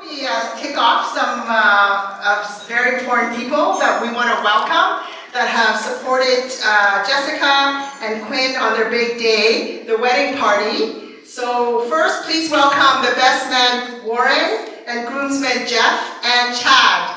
We kick off some very important people that we want to welcome that have supported Jessica and Quinn on their big day, the wedding party. So first, please welcome the best man Warren and groomsmen Jeff and Chad.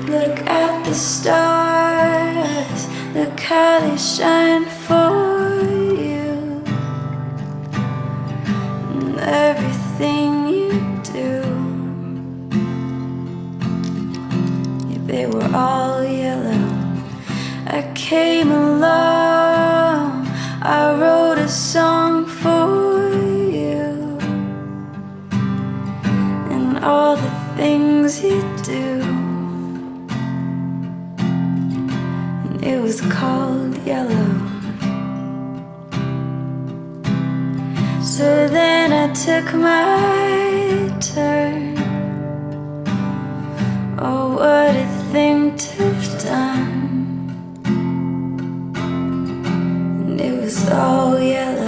Look at the stars, look how they shine for you, and everything you do. Yeah, they were all yellow. I came along, I wrote a song for you, and all the things you do. It was called Yellow. So then I took my turn. Oh, what a thing to have done. And it was all yellow.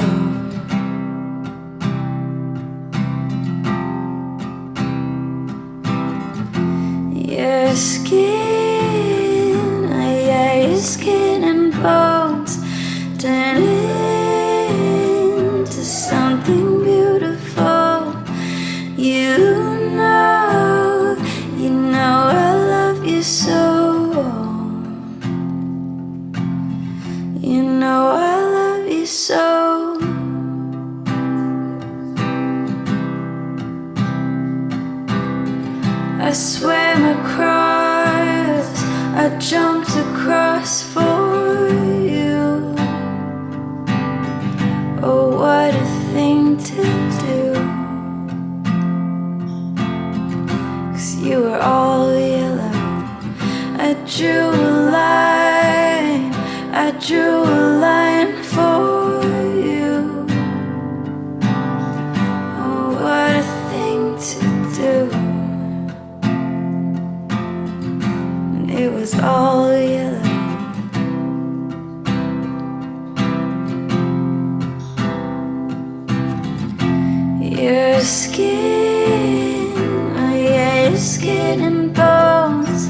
Your skin and bones turn into something beautiful. You know I love you so. You know I love you so. I swam across, I jumped across for you. Oh, what a thing to do. 'Cause you were all yellow. I drew a line for you. Oh, what a thing to do. It was all yellow. Your skin, oh yeah, your skin and bones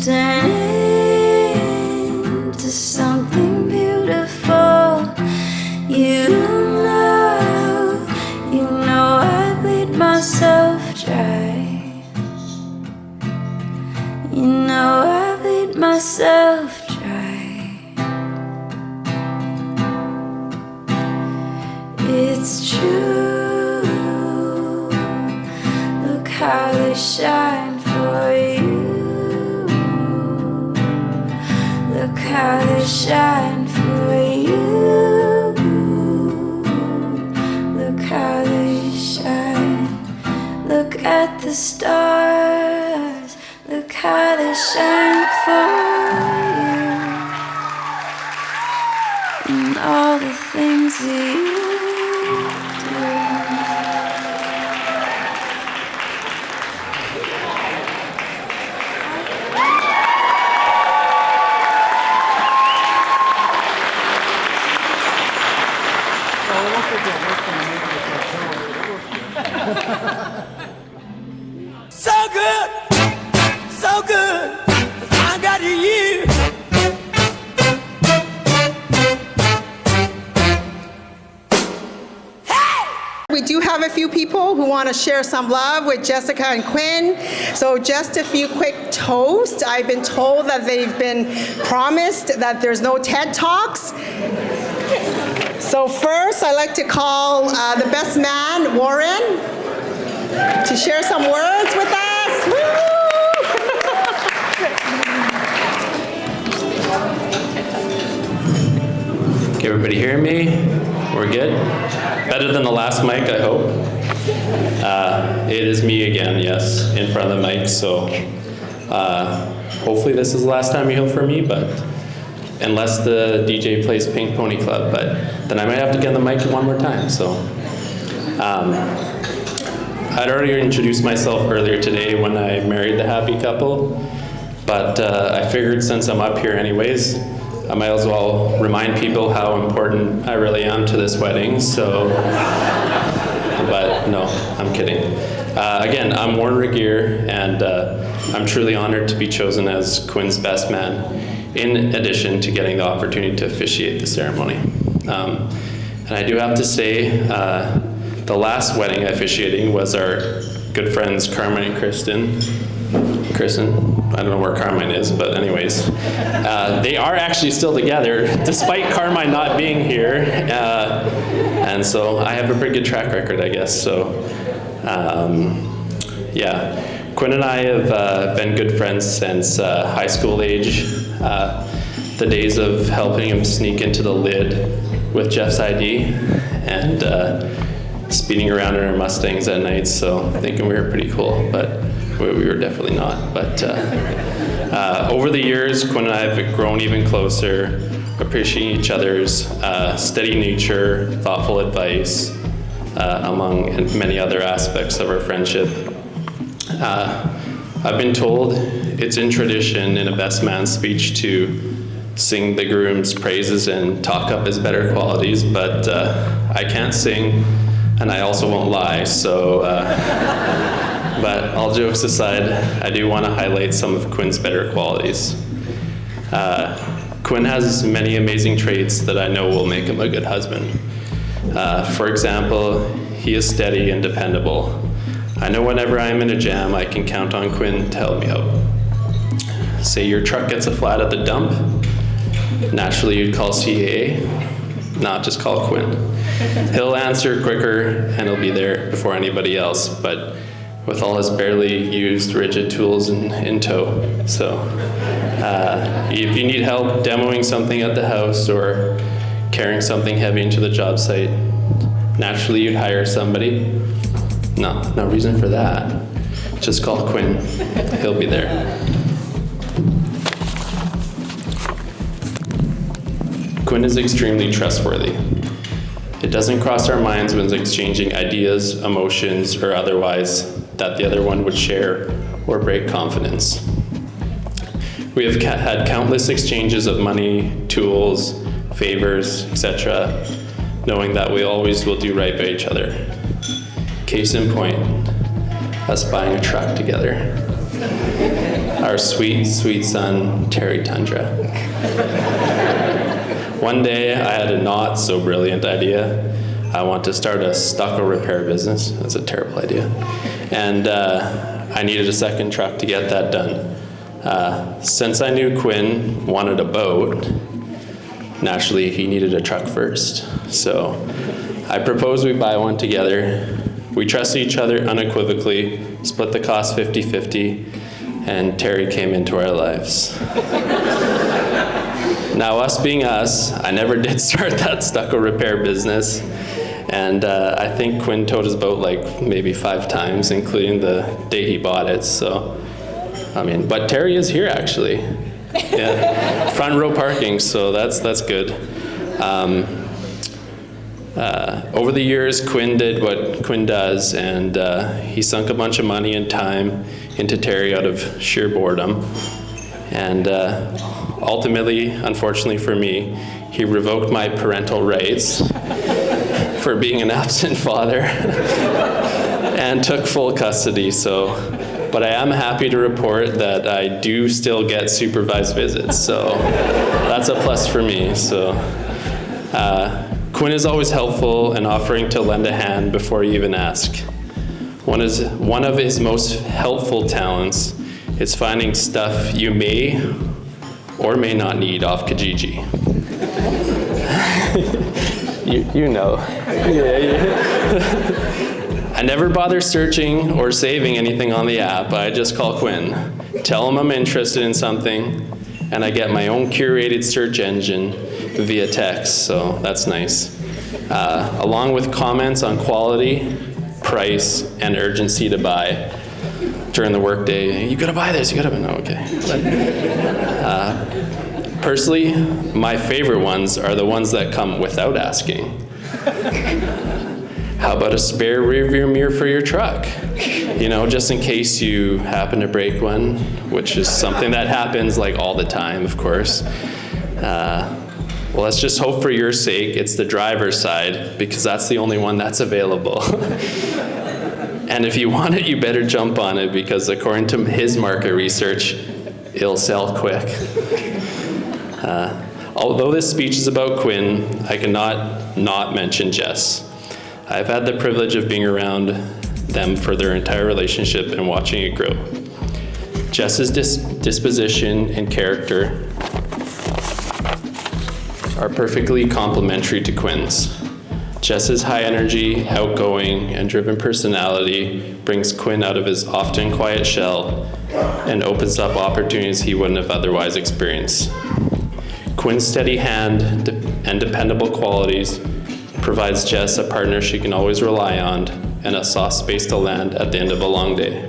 turn into something beautiful. You know I bleed myself dry. You know I bleed myself dry. how they shine for you. Look how they shine for you. Look how they shine. Look at the stars. Look how they shine for you. And all the things that you do. So good, so good, I got you. We do have a few people who want to share some love with Jessica and Quinn. So just a few quick toasts. I've been told that they've been promised that there's no TED Talks. So first, I'd like to call the best man, Warren, to share some words with us. Woo! Can everybody hear me? We're good? Better than the last mic, I hope. It is me again, yes, in front of the mic, so hopefully this is the last time you hear from me, but unless the DJ plays Pink Pony Club, but then I might have to get on the mic one more time, so. I'd already introduced myself earlier today when I married the happy couple, but I figured since I'm up here anyways, I might as well remind people how important I really am to this wedding, so, but no, I'm kidding. Again, I'm Warren Regier, and I'm truly honored to be chosen as Quinn's best man, in addition to getting the opportunity to officiate the ceremony. And I do have to say, the last wedding officiating was our good friends Carmine and Kristen, I don't know where Carmine is, but anyways. They are actually still together, despite Carmine not being here. And so I have a pretty good track record, I guess. So, yeah. Quinn and I have been good friends since high school age. The days of helping him sneak into the lid with Jeff's ID and speeding around in our Mustangs at night, so thinking we were pretty cool, but we were definitely not. But over the years, Quinn and I have grown even closer, appreciating each other's steady nature, thoughtful advice, among many other aspects of our friendship. I've been told it's in tradition in a best man's speech to sing the groom's praises and talk up his better qualities, but I can't sing, and I also won't lie, so, but all jokes aside, I do want to highlight some of Quinn's better qualities. Quinn has many amazing traits that I know will make him a good husband. For example, he is steady and dependable. I know whenever I'm in a jam, I can count on Quinn to help me out. Say your truck gets a flat at the dump, naturally you'd call CAA, not just call Quinn. He'll answer quicker and he'll be there before anybody else, but with all his barely used rigid tools in tow. So if you need help demoing something at the house or carrying something heavy into the job site, naturally you'd hire somebody. No reason for that. Just call Quinn, he'll be there. Quinn is extremely trustworthy. It doesn't cross our minds when exchanging ideas, emotions, or otherwise that the other one would share or break confidence. We have had countless exchanges of money, tools, favors, etc., knowing that we always will do right by each other. Case in point, us buying a truck together. Our sweet, sweet son, Terry Tundra. One day, I had a not so brilliant idea. I want to start a stucco repair business. That's a terrible idea. And I needed a second truck to get that done. Since I knew Quinn wanted a boat, naturally he needed a truck first. So I proposed we buy one together. We trusted each other unequivocally, split the cost 50-50, and Terry came into our lives. Now, us being us, I never did start that stucco repair business. And I think Quinn towed his boat like maybe 5 times, including the day he bought it. So, I mean, but Terry is here actually. Yeah, front row parking, so that's good. Over the years, Quinn did what Quinn does, and he sunk a bunch of money and time into Terry out of sheer boredom. And ultimately, unfortunately for me, he revoked my parental rights for being an absent father and took full custody. But I am happy to report that I do still get supervised visits, so that's a plus for me. So Quinn is always helpful and offering to lend a hand before you even ask. One of his most helpful talents is finding stuff you may or may not need off Kijiji. You know. Yeah. I never bother searching or saving anything on the app. I just call Quinn, tell him I'm interested in something, and I get my own curated search engine via text, so that's nice. Along with comments on quality, price, and urgency to buy during the workday. You gotta buy this, you gotta buy, no, okay. Personally, my favorite ones are the ones that come without asking. How about a spare rear view mirror for your truck? You know, just in case you happen to break one, which is something that happens like all the time, of course. Well, let's just hope for your sake it's the driver's side, because that's the only one that's available. And if you want it, you better jump on it, because according to his market research, it'll sell quick. Although this speech is about Quinn, I cannot not mention Jess. I've had the privilege of being around them for their entire relationship and watching it grow. Jess's disposition and character are perfectly complementary to Quinn's. Jess's high energy, outgoing, and driven personality brings Quinn out of his often quiet shell and opens up opportunities he wouldn't have otherwise experienced. Quinn's steady hand and dependable qualities provides Jess a partner she can always rely on and a soft space to land at the end of a long day.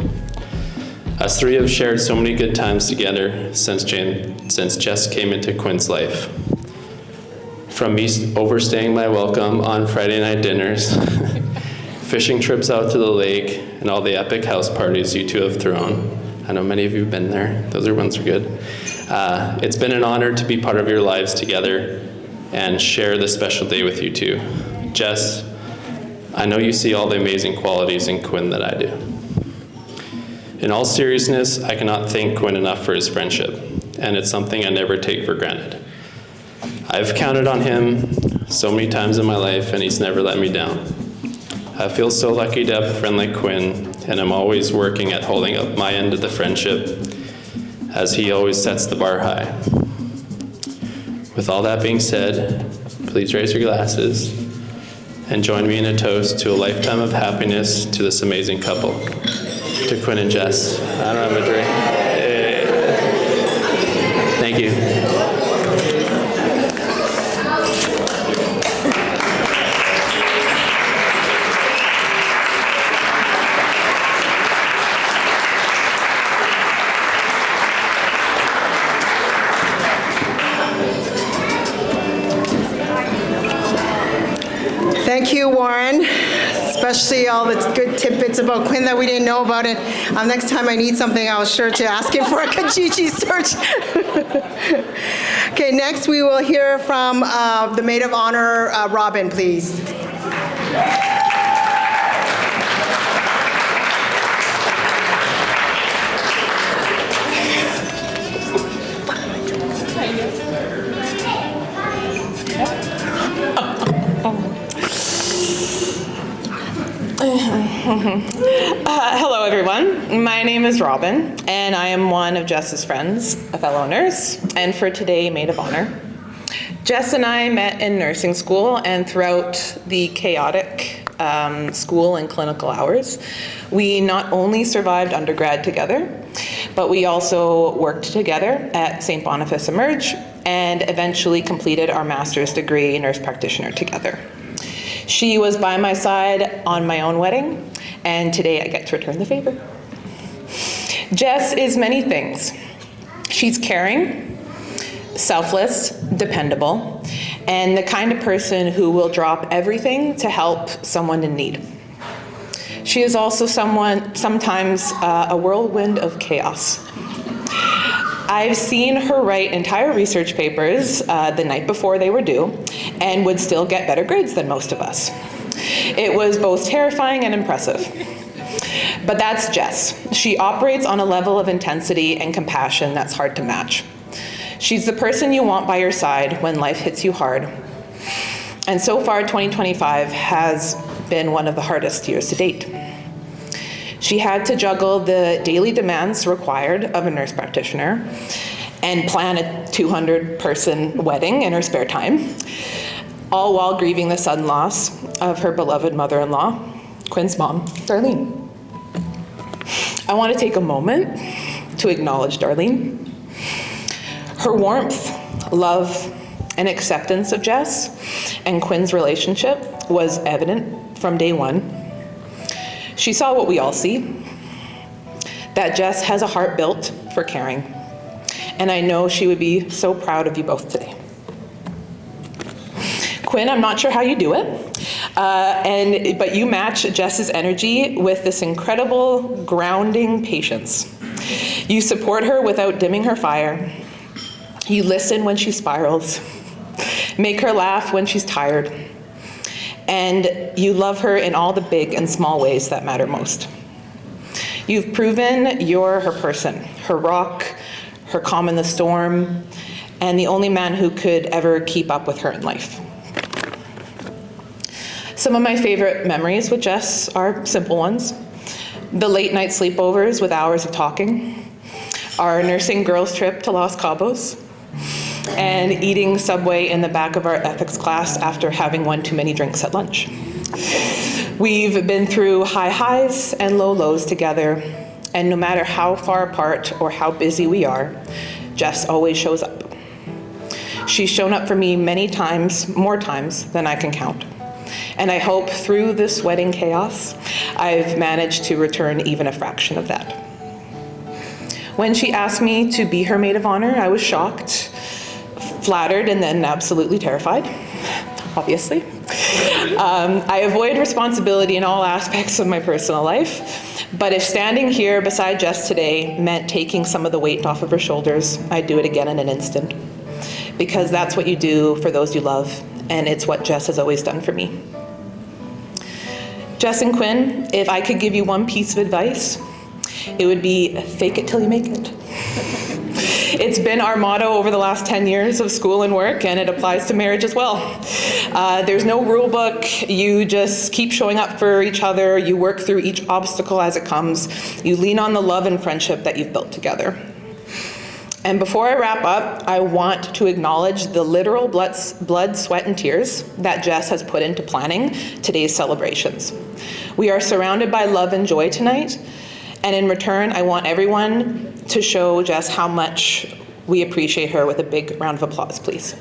Us three have shared so many good times together since Jess came into Quinn's life. From me overstaying my welcome on Friday night dinners, fishing trips out to the lake, and all the epic house parties you two have thrown. I know many of you have been there. Those ones are good. It's been an honor to be part of your lives together and share this special day with you two. Jess, I know you see all the amazing qualities in Quinn that I do. In all seriousness, I cannot thank Quinn enough for his friendship, and it's something I never take for granted. I've counted on him so many times in my life, and he's never let me down. I feel so lucky to have a friend like Quinn, and I'm always working at holding up my end of the friendship, as he always sets the bar high. With all that being said, please raise your glasses and join me in a toast to a lifetime of happiness to this amazing couple. To Quinn and Jess. I don't have a drink. Thank you. Thank you, Warren, especially all the good tidbits about Quinn that we didn't know about. And next time I need something, I'll sure to ask him for a Kijiji search. Okay, next we will hear from the Maid of Honor, Robin, please. Hello, everyone. My name is Robin, and I am one of Jess's friends, a fellow nurse, and for today, Maid of Honor. Jess and I met in nursing school, and throughout the chaotic school and clinical hours. We not only survived undergrad together, but we also worked together at St. Boniface Emerge and eventually completed our master's degree in nurse practitioner together. She was by my side on my own wedding, and today I get to return the favor. Jess is many things. She's caring, selfless, dependable, and the kind of person who will drop everything to help someone in need. She is also sometimes a whirlwind of chaos. I've seen her write entire research papers the night before they were due and would still get better grades than most of us. It was both terrifying and impressive. But that's Jess. She operates on a level of intensity and compassion that's hard to match. She's the person you want by your side when life hits you hard. And so far, 2025 has been one of the hardest years to date. She had to juggle the daily demands required of a nurse practitioner and plan a 200-person wedding in her spare time, all while grieving the sudden loss of her beloved mother-in-law, Quinn's mom, Darlene. I want to take a moment to acknowledge Darlene. Her warmth, love, and acceptance of Jess and Quinn's relationship was evident from day one. She saw what we all see, that Jess has a heart built for caring, and I know she would be so proud of you both today. Quinn, I'm not sure how you do it, but you match Jess's energy with this incredible grounding patience. You support her without dimming her fire. You listen when she spirals, make her laugh when she's tired, and you love her in all the big and small ways that matter most. You've proven you're her person, her rock, her calm in the storm, and the only man who could ever keep up with her in life. Some of my favorite memories with Jess are simple ones. The late night sleepovers with hours of talking, our nursing girls trip to Los Cabos, and eating Subway in the back of our ethics class after having one too many drinks at lunch. We've been through high highs and low lows together, and no matter how far apart or how busy we are, Jess always shows up. She's shown up for me many times, more times than I can count. And I hope through this wedding chaos, I've managed to return even a fraction of that. When she asked me to be her maid of honor, I was shocked, flattered, and then absolutely terrified, obviously. I avoid responsibility in all aspects of my personal life, but if standing here beside Jess today meant taking some of the weight off of her shoulders, I'd do it again in an instant. Because that's what you do for those you love, and it's what Jess has always done for me. Jess and Quinn, if I could give you one piece of advice, it would be fake it till you make it. It's been our motto over the last 10 years of school and work, and it applies to marriage as well. There's no rule book. You just keep showing up for each other. You work through each obstacle as it comes. You lean on the love and friendship that you've built together. And before I wrap up, I want to acknowledge the literal blood, sweat, and tears that Jess has put into planning today's celebrations. We are surrounded by love and joy tonight, and in return, I want everyone to show Jess how much we appreciate her with a big round of applause, please.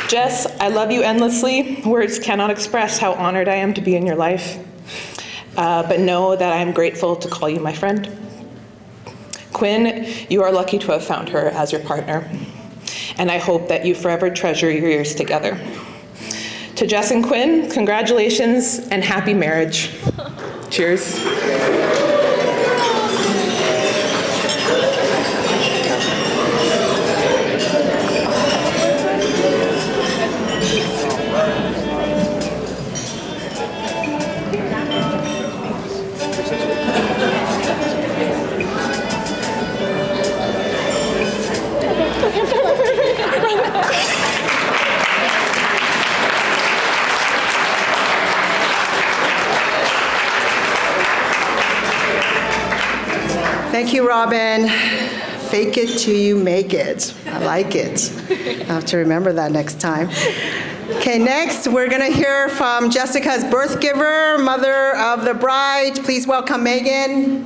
Jess, I love you endlessly. Words cannot express how honored I am to be in your life. But know that I am grateful to call you my friend. Quinn, you are lucky to have found her as your partner, and I hope that you forever treasure your years together. To Jess and Quinn, congratulations and happy marriage. Cheers. Thank you, Robin. Fake it till you make it. I like it. I'll have to remember that next time. Okay, next we're going to hear from Jessica's birth giver, mother of the bride. Please welcome Megan.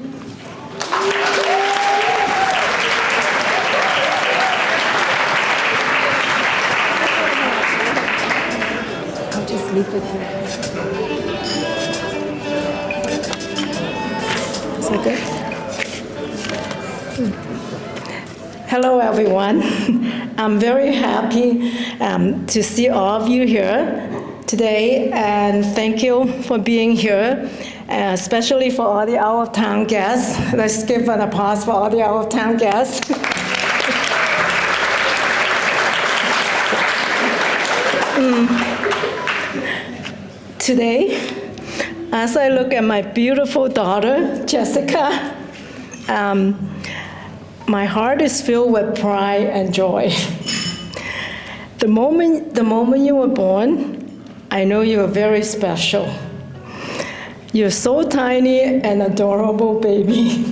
I'll just leave it here. Is that good? Hello, everyone. I'm very happy to see all of you here today, and thank you for being here, especially for all the out-of-town guests. Let's give an applause for all the out-of-town guests. Today, as I look at my beautiful daughter, Jessica, my heart is filled with pride and joy. The moment you were born, I know you were very special. You're so tiny and adorable, baby.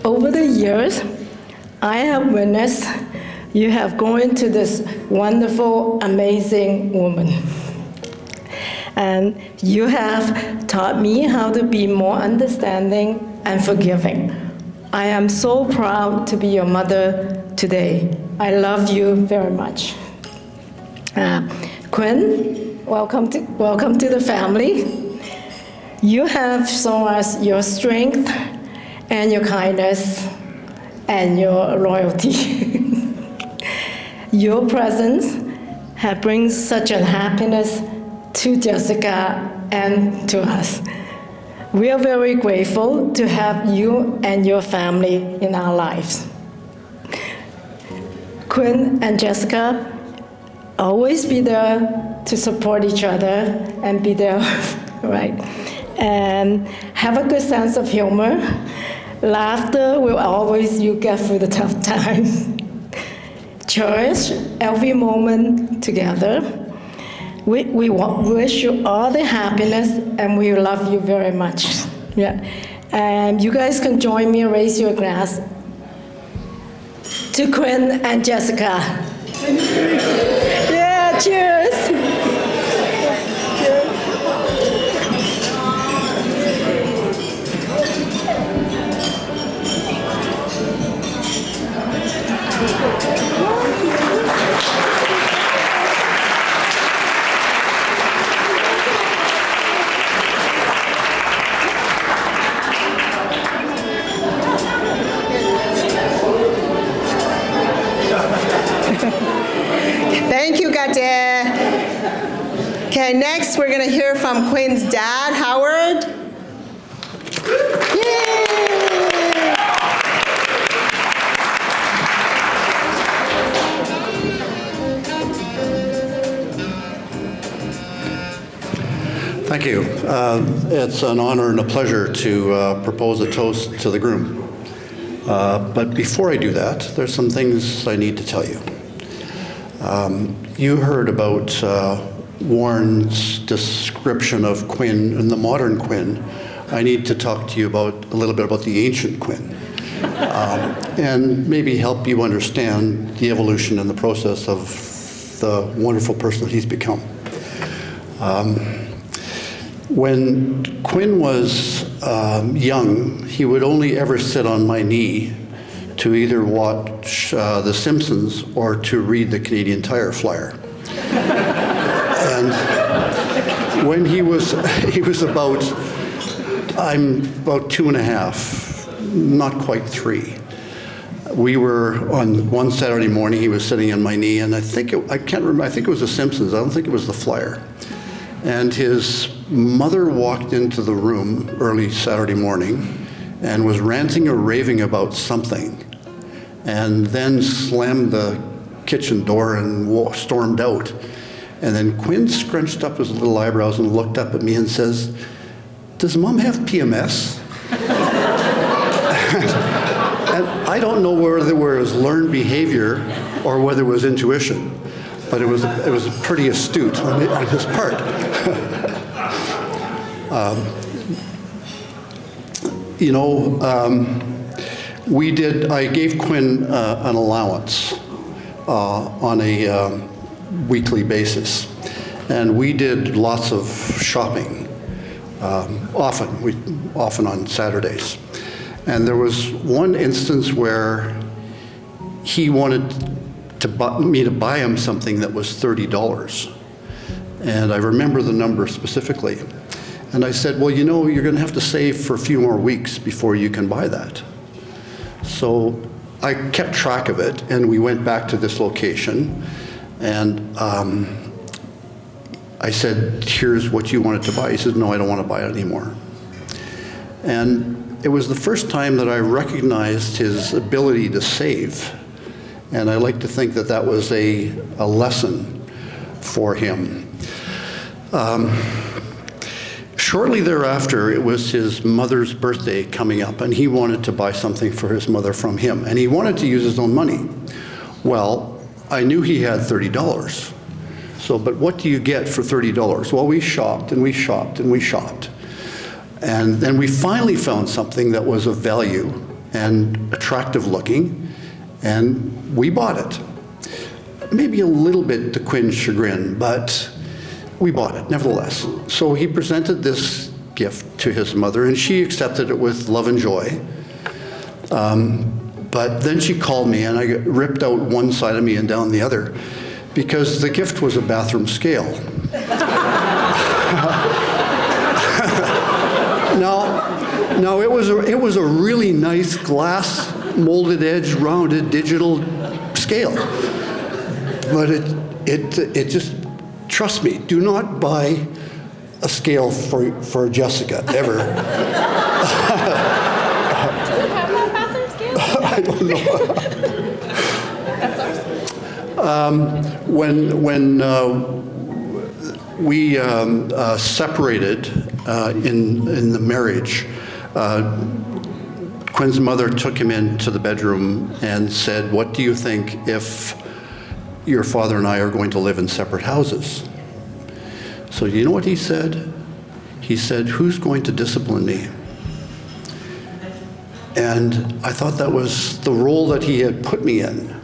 Over the years, I have witnessed you have grown into this wonderful, amazing woman. And you have taught me how to be more understanding and forgiving. I am so proud to be your mother today. I love you very much. Quinn, welcome to the family. You have shown us your strength and your kindness and your loyalty. Your presence has brought such a happiness to Jessica and to us. We are very grateful to have you and your family in our lives. Quinn and Jessica always be there to support each other and be there, right? And have a good sense of humor. Laughter will always you get through the tough times. Cherish every moment together. We wish you all the happiness, and we love you very much. Yeah, and you guys can join me and raise your glass to Quinn and Jessica. Yeah, cheers. Thank you, Gade. Okay, next we're going to hear from Quinn's dad, Howard. Yay! Thank you. It's an honor and a pleasure to propose a toast to the groom. But before I do that, there's some things I need to tell you. You heard about Warren's description of Quinn and the modern Quinn. I need to talk to you a little bit about the ancient Quinn, and maybe help you understand the evolution and the process of the wonderful person that he's become. When Quinn was young, he would only ever sit on my knee to either watch The Simpsons or to read the Canadian Tire Flyer. And when he was about 2.5, not quite 3. We were on one Saturday morning, he was sitting on my knee, and I can't remember, I think it was The Simpsons, I don't think it was the Flyer. And his mother walked into the room early Saturday morning and was ranting or raving about something, and then slammed the kitchen door and stormed out. And then Quinn scrunched up his little eyebrows and looked up at me and says, "Does Mom have PMS?" And I don't know whether it was learned behavior or whether it was intuition, but it was pretty astute on his part. You know, I gave Quinn an allowance on a weekly basis, and we did lots of shopping, often on Saturdays. And there was one instance where he wanted me to buy him something that was $30. And I remember the number specifically. And I said, well, you know, you're going to have to save for a few more weeks before you can buy that. So I kept track of it, and we went back to this location, and I said, here's what you wanted to buy. He said, no, I don't want to buy it anymore. And it was the first time that I recognized his ability to save. And I like to think that that was a lesson for him. Shortly thereafter, it was his mother's birthday coming up, and he wanted to buy something for his mother from him, and he wanted to use his own money. Well, I knew he had $30. So, but what do you get for $30? Well, we shopped and we shopped and we shopped. And then we finally found something that was of value and attractive looking, and we bought it. Maybe a little bit to Quinn's chagrin, but we bought it nevertheless. So he presented this gift to his mother, and she accepted it with love and joy. But then she called me, and I ripped out one side of me and down the other, because the gift was a bathroom scale. Now it was a really nice glass, molded edge, rounded digital scale. But it just, trust me, do not buy a scale for Jessica, ever. Do you have that bathroom scale? I don't know. That's ours. When we separated in the marriage, Quinn's mother took him into the bedroom and said, what do you think if your father and I are going to live in separate houses? So you know what he said? He said, who's going to discipline me? And I thought that was the role that he had put me in.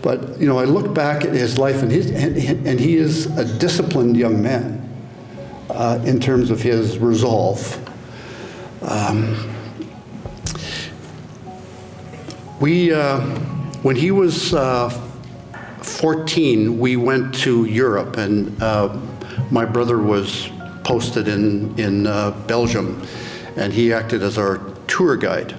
But you know, I look back at his life, and he is a disciplined young man in terms of his resolve. When he was 14, we went to Europe, and my brother was posted in Belgium, and he acted as our tour guide.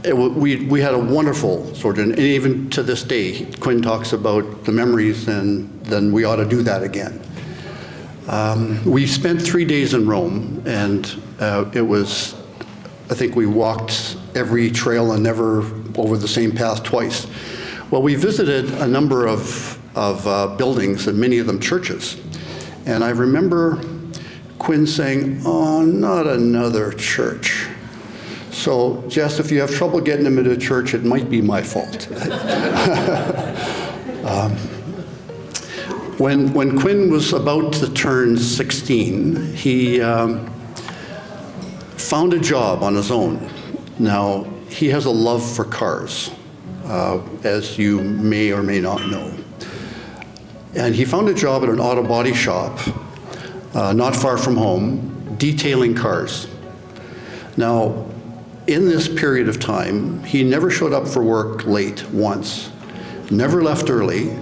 We had a wonderful sojourn, and even to this day, Quinn talks about the memories, and then we ought to do that again. We spent 3 days in Rome, and it was, I think we walked every trail and never over the same path twice. Well, we visited a number of buildings, and many of them churches. And I remember Quinn saying, oh, not another church. So, Jess, if you have trouble getting him into church, it might be my fault. When Quinn was about to turn 16, he found a job on his own. Now, he has a love for cars, as you may or may not know. And he found a job at an auto body shop, not far from home, detailing cars. Now, in this period of time, he never showed up for work late once, never left early,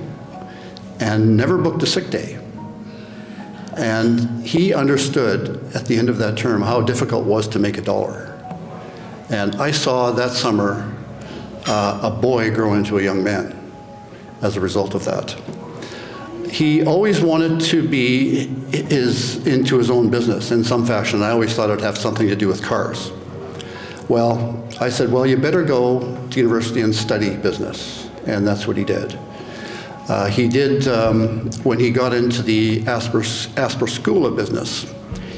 and never booked a sick day. And he understood at the end of that term how difficult it was to make $1. And I saw that summer a boy grow into a young man as a result of that. He always wanted to be into his own business in some fashion. I always thought it would have something to do with cars. Well, I said, well, you better go to university and study business. And that's what he did. He did, when he got into the Asper School of Business,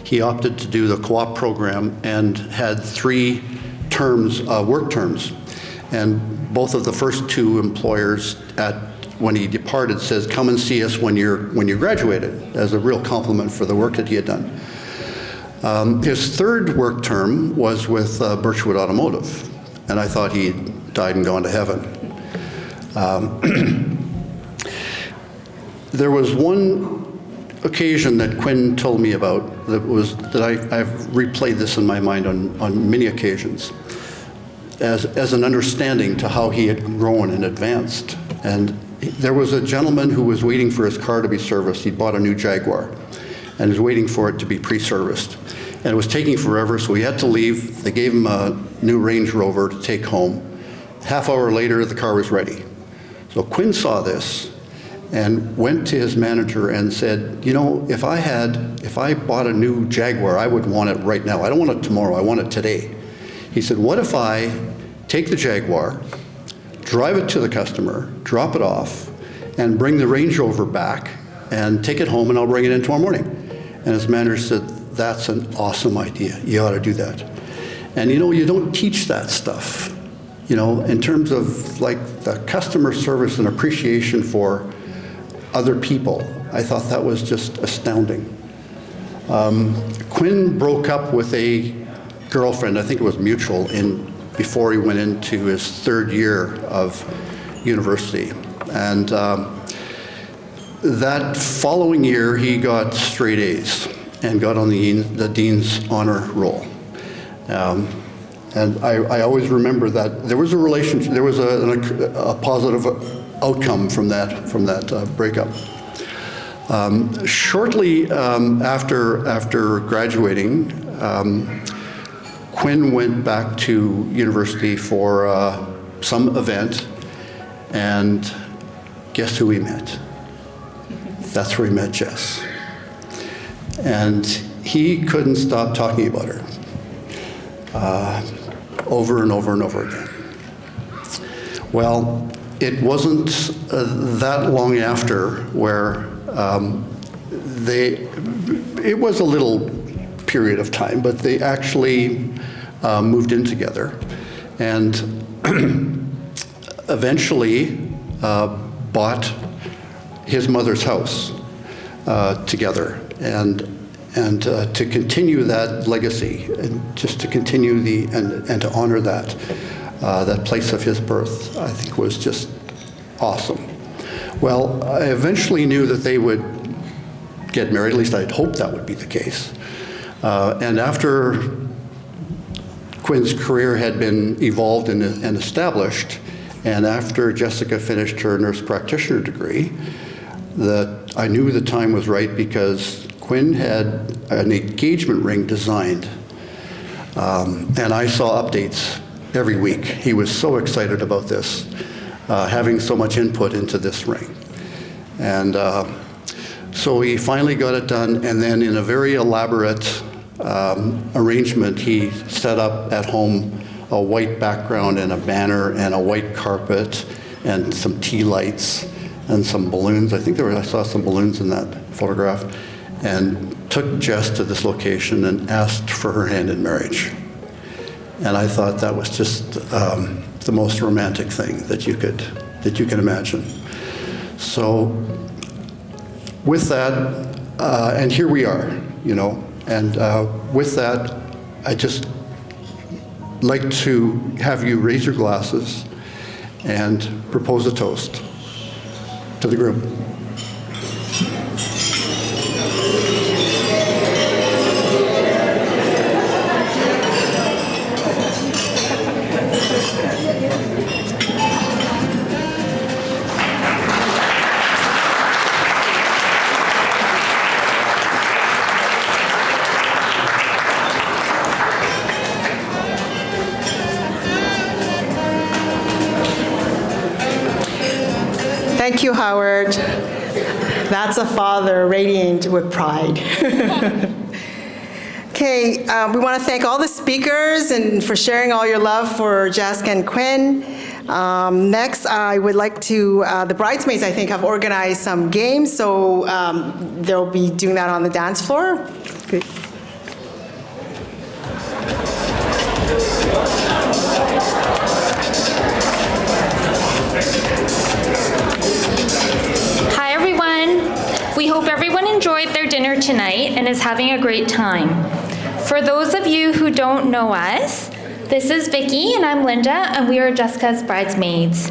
he opted to do the co-op program and had 3 terms, work terms. And both of the first 2 employers when he departed says, come and see us when you're graduated, as a real compliment for the work that he had done. His third work term was with Birchwood Automotive, and I thought he died and gone to heaven. There was one occasion that Quinn told me about that I've replayed this in my mind on many occasions as an understanding to how he had grown and advanced. And there was a gentleman who was waiting for his car to be serviced. He'd bought a new Jaguar and was waiting for it to be pre-serviced. And it was taking forever, so he had to leave. They gave him a new Range Rover to take home. Half hour later, the car was ready. So Quinn saw this and went to his manager and said, you know, if I bought a new Jaguar, I would want it right now. I don't want it tomorrow, I want it today. He said, what if I take the Jaguar, drive it to the customer, drop it off, and bring the Range Rover back and take it home and I'll bring it in tomorrow morning. And his manager said, that's an awesome idea. You ought to do that. And you know, you don't teach that stuff, you know, in terms of like the customer service and appreciation for other people. I thought that was just astounding. Quinn broke up with a girlfriend, I think it was mutual, before he went into his third year of university. And that following year, he got straight A's and got on the Dean's Honor Roll. And I always remember that there was a relationship, there was a positive outcome from that breakup. Shortly after graduating, Quinn went back to university for some event, and guess who he met? That's where he met Jess. And he couldn't stop talking about her over and over and over again. Well, it wasn't that long after where it was a little period of time, but they actually moved in together and eventually bought his mother's house together, and to continue that legacy, and just to continue and to honor that place of his birth, I think was just awesome. Well, I eventually knew that they would get married, at least I'd hoped that would be the case. And after Quinn's career had been evolved and established, and after Jessica finished her nurse practitioner degree, that I knew the time was right because Quinn had an engagement ring designed, and I saw updates every week. He was so excited about this, having so much input into this ring. And so he finally got it done, and then in a very elaborate arrangement, he set up at home a white background and a banner and a white carpet and some tea lights and some balloons. I think I saw some balloons in that photograph, and took Jess to this location and asked for her hand in marriage. And I thought that was just the most romantic thing that you can imagine. So with that, and here we are, you know, and with that, I just like to have you raise your glasses and propose a toast to the group. Thank you, Howard. That's a father radiant with pride. Okay, we want to thank all the speakers and for sharing all your love for Jessica and Quinn. Next, I would like to, the bridesmaids, I think, have organized some games, so they'll be doing that on the dance floor. Okay. Hi everyone. We hope everyone enjoyed their dinner tonight and is having a great time. For those of you who don't know us, this is Vicky and I'm Linda, and we are Jessica's bridesmaids.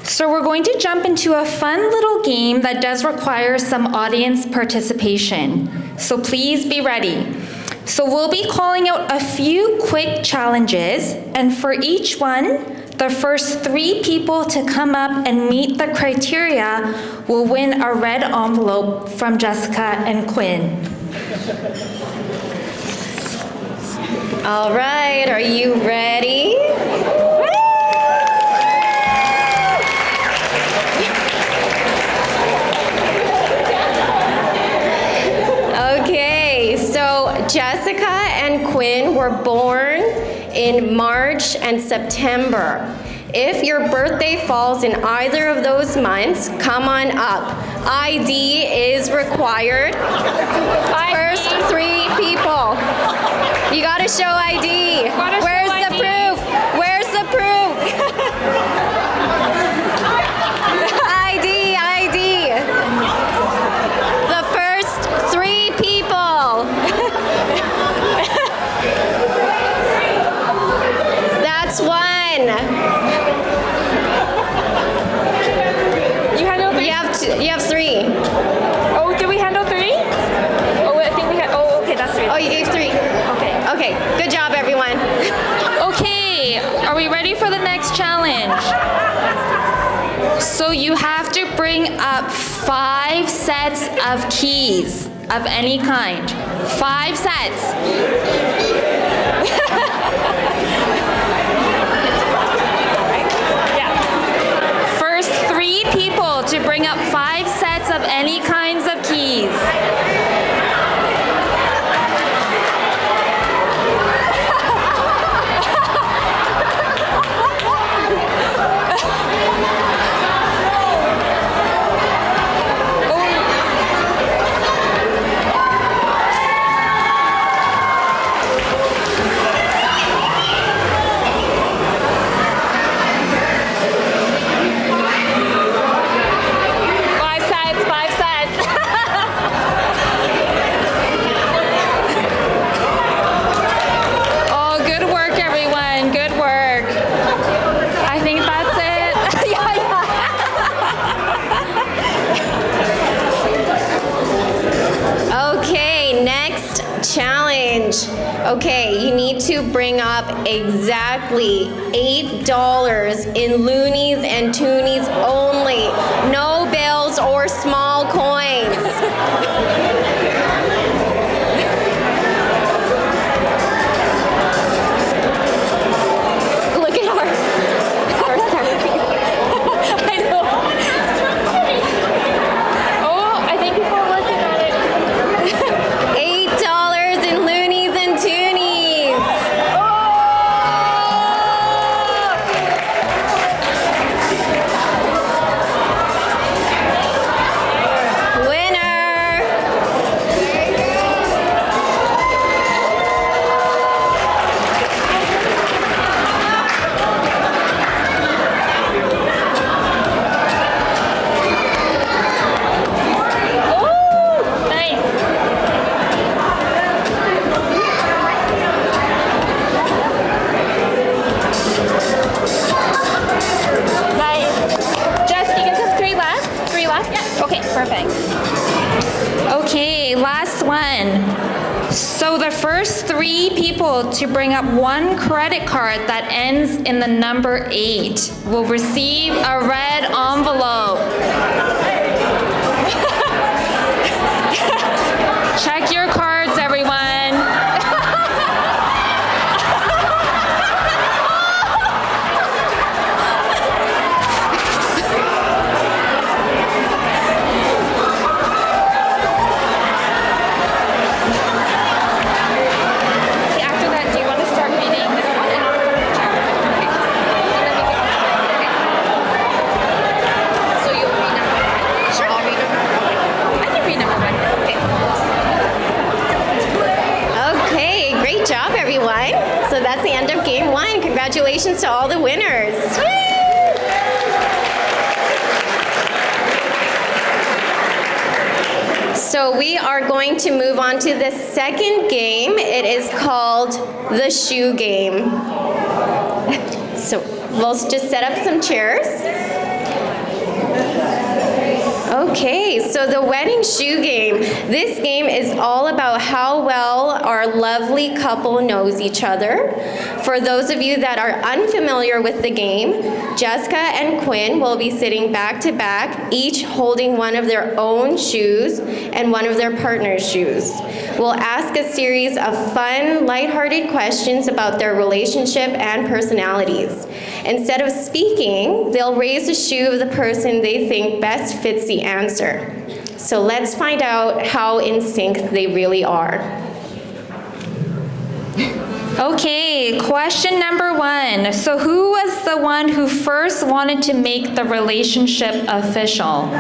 So we're going to jump into a fun little game that does require some audience participation. So please be ready. So we'll be calling out a few quick challenges, and for each one, the first 3 people to come up and meet the criteria will win a red envelope from Jessica and Quinn. All right, are you ready? Okay, so Jessica and Quinn were born in March and September. If your birthday falls in either of those months, come on up. ID is required. First 3 people. You gotta show ID. Where's the proof? Where's the proof? ID. The first 3 people. That's 1. You handle 3? You have 3. Oh, did we handle 3? Oh, I think we had, oh, okay, that's 3. Oh, you gave 3. Okay. Okay, good job, everyone. Okay, are we ready for the next challenge? So you have to bring up 5 sets of keys of any kind. 5 sets. First 3 people to bring up 5 sets of any kinds of keys. Okay, you need to bring up exactly $8 in loonies and toonies only. No bills or small coins. Look at our centerpiece. I know. Oh, I think people are working on it. $8 in loonies and toonies. Winner. Oh, nice. Nice. Jess, you can have 3 left? 3 left? Yeah. Okay, perfect. Okay, last one. So the first 3 people to bring up 1 credit card that ends in the number 8 will receive a red envelope. Check your cards, everyone. After that, do you want to start reading this one? And I'll start the chapter. Okay. And then we can, okay. So you'll read number 1? Sure. I'll read number 1. I can read number 1. Okay. Okay, great job, everyone. So that's the end of game 1. Congratulations to all the winners. So we are going to move on to the second game. It is called the shoe game. So we'll just set up some chairs. Okay, so the wedding shoe game. This game is all about how well our lovely couple knows each other. For those of you that are unfamiliar with the game, Jessica and Quinn will be sitting back to back, each holding one of their own shoes and one of their partner's shoes. We'll ask a series of fun, lighthearted questions about their relationship and personalities. Instead of speaking, they'll raise a shoe of the person they think best fits the answer. So let's find out how in sync they really are. Okay, question number 1. So who was the one who first wanted to make the relationship official?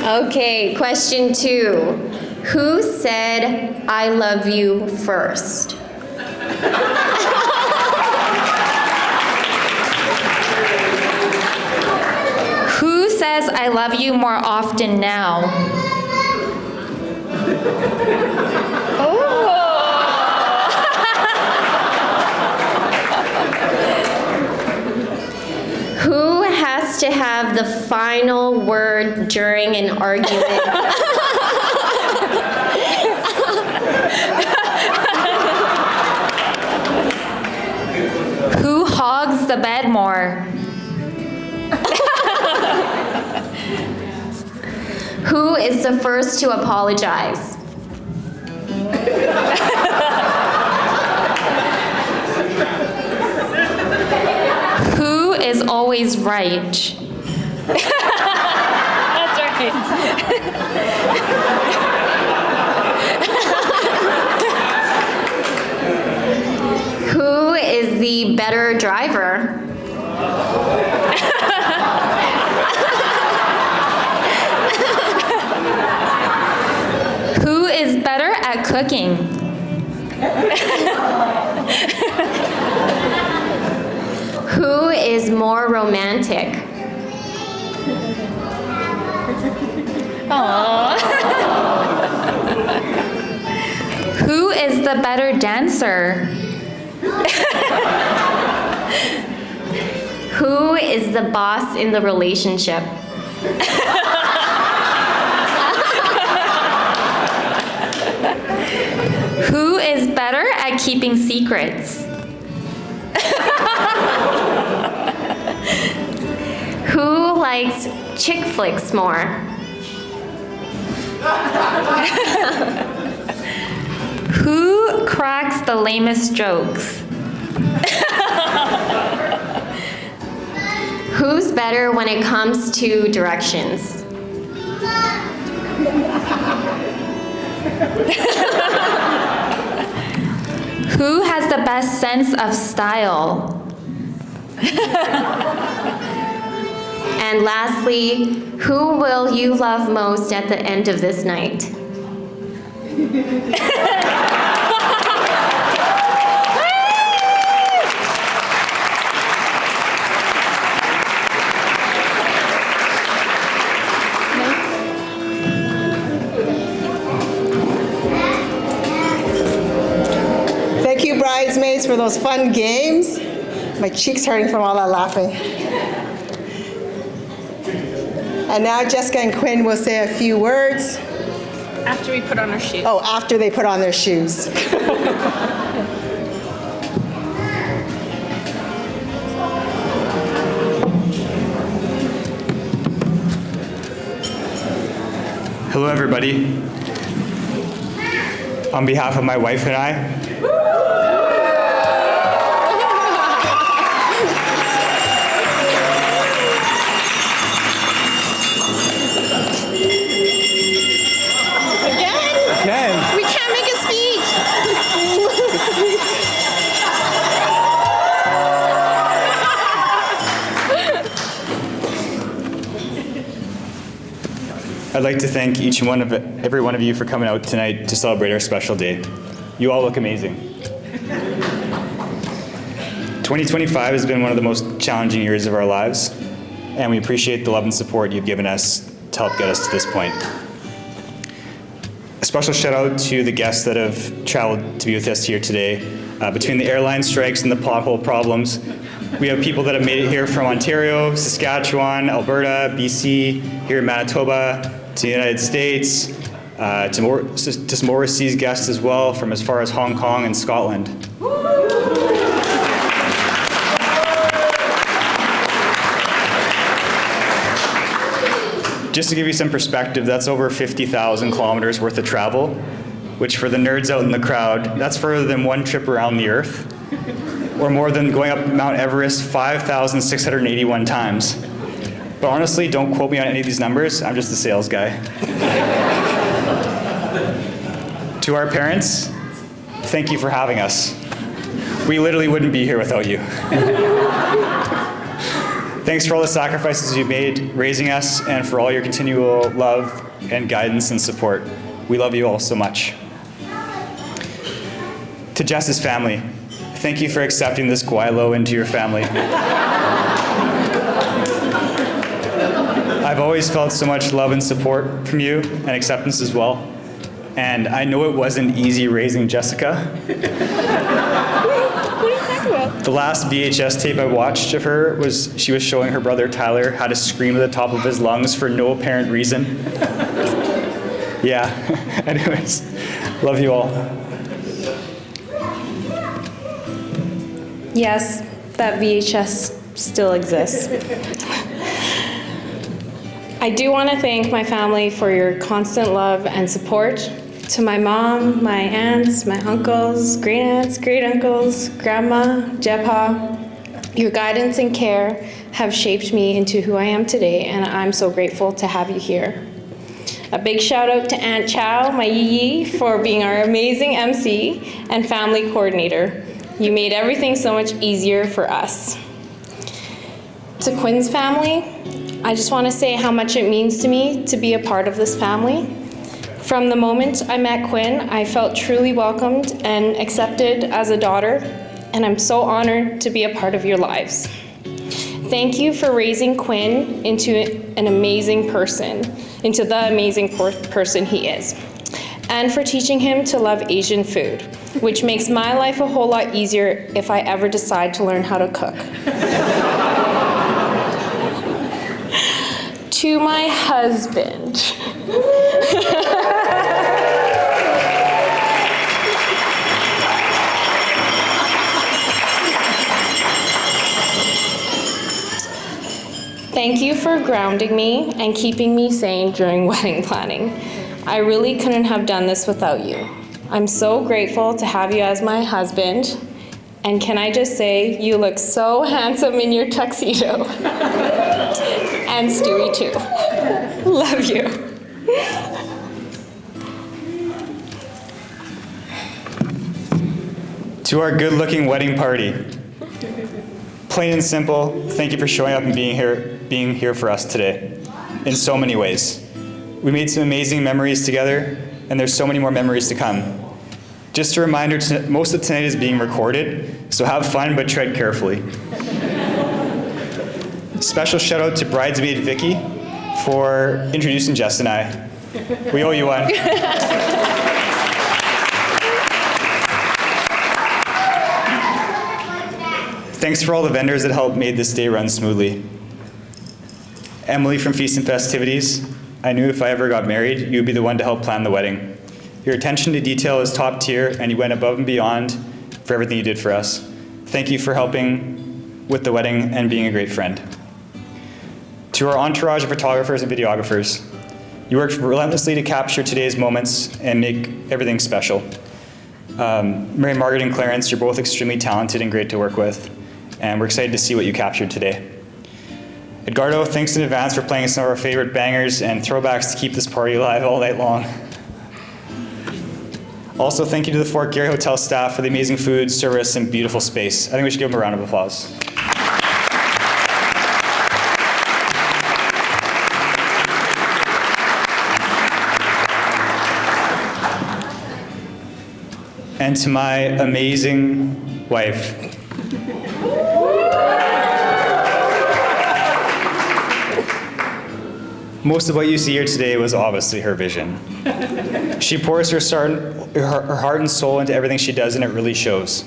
Okay, question 2. Who said, "I love you" first? Who says I love you more often now? Who has to have the final word during an argument? Who hogs the bed more? Who is the first to apologize? Who is always right? That's right. Who is the better driver? Who is better at cooking? Who is more romantic? Who is the better dancer? Who is the boss in the relationship? Who is better at keeping secrets? Who likes chick flicks more? Who cracks the lamest jokes? Who's better when it comes to directions? Who has the best sense of style? And lastly, who will you love most at the end of this night? Thank you, bridesmaids, for those fun games. My cheek's hurting from all that laughing. And now Jessica and Quinn will say a few words. After we put on our shoes. Oh, after they put on their shoes. Hello, everybody. On behalf of my wife and I, We can't make a speech. I'd like to thank every one of you for coming out tonight to celebrate our special day. You all look amazing. 2025 has been one of the most challenging years of our lives, and we appreciate the love and support you've given us to help get us to this point. A special shout out to the guests that have traveled to be with us here today. Between the airline strikes and the pothole problems, we have people that have made it here from Ontario, Saskatchewan, Alberta, BC, here in Manitoba, to the United States, to some overseas guests as well from as far as Hong Kong and Scotland. Just to give you some perspective, that's over 50,000 kilometers worth of travel, which for the nerds out in the crowd, that's further than one trip around the Earth, or more than going up Mount Everest 5,681 times. But honestly, don't quote me on any of these numbers, I'm just a sales guy. To our parents, thank you for having us. We literally wouldn't be here without you. Thanks for all the sacrifices you've made raising us and for all your continual love and guidance and support. We love you all so much. To Jess's family, thank you for accepting this Guaylo into your family. I've always felt so much love and support from you and acceptance as well. And I know it wasn't easy raising Jessica. The last VHS tape I watched of her was she was showing her brother Tyler how to scream at the top of his lungs for no apparent reason. Yeah, anyways, love you all. Yes, that VHS still exists. I do want to thank my family for your constant love and support. To my mom, my aunts, my uncles, great aunts, great uncles, grandma, Jeppa, your guidance and care have shaped me into who I am today, and I'm so grateful to have you here. A big shout out to Aunt Chow, my Yi, for being our amazing MC and family coordinator. You made everything so much easier for us. To Quinn's family, I just want to say how much it means to me to be a part of this family. From the moment I met Quinn, I felt truly welcomed and accepted as a daughter, and I'm so honored to be a part of your lives. Thank you for raising Quinn into an amazing person, into the amazing person he is, and for teaching him to love Asian food, which makes my life a whole lot easier if I ever decide to learn how to cook. To my husband. Thank you for grounding me and keeping me sane during wedding planning. I really couldn't have done this without you. I'm so grateful to have you as my husband. And can I just say, you look so handsome in your tuxedo. And Stewie too. Love you. To our good-looking wedding party. Plain and simple, thank you for showing up and being here for us today in so many ways. We made some amazing memories together, and there's so many more memories to come. Just a reminder, most of tonight is being recorded, so have fun but tread carefully. Special shout out to bridesmaid Vicky for introducing Jess and I. We owe you one. Thanks for all the vendors that helped made this day run smoothly. Emily from Feast and Festivities, I knew if I ever got married, you would be the one to help plan the wedding. Your attention to detail is top tier, and you went above and beyond for everything you did for us. Thank you for helping with the wedding and being a great friend. To our entourage of photographers and videographers, you worked relentlessly to capture today's moments and make everything special. Mary Margaret and Clarence, you're both extremely talented and great to work with, and we're excited to see what you captured today. Edgardo, thanks in advance for playing some of our favorite bangers and throwbacks to keep this party alive all night long. Also, thank you to the Fort Garry Hotel staff for the amazing food, service, and beautiful space. I think we should give them a round of applause. and to my amazing wife. Most of what you see here today was obviously her vision. She pours her heart and soul into everything she does, and it really shows.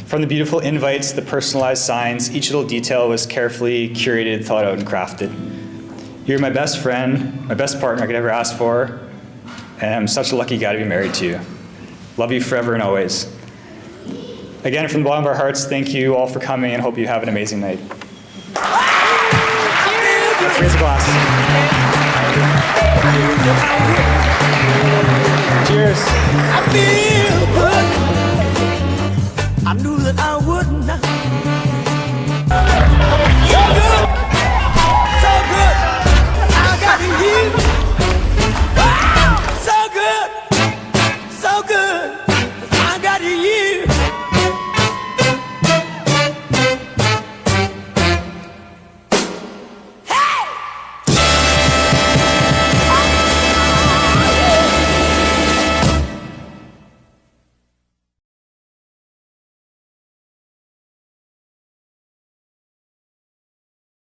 From the beautiful invites, the personalized signs, each little detail was carefully curated, thought out, and crafted. You're my best friend, my best partner I could ever ask for, and I'm such a lucky guy to be married to you. Love you forever and always. Again, from the bottom of our hearts, thank you all for coming, and hope you have an amazing night. Let's raise a glass. Cheers.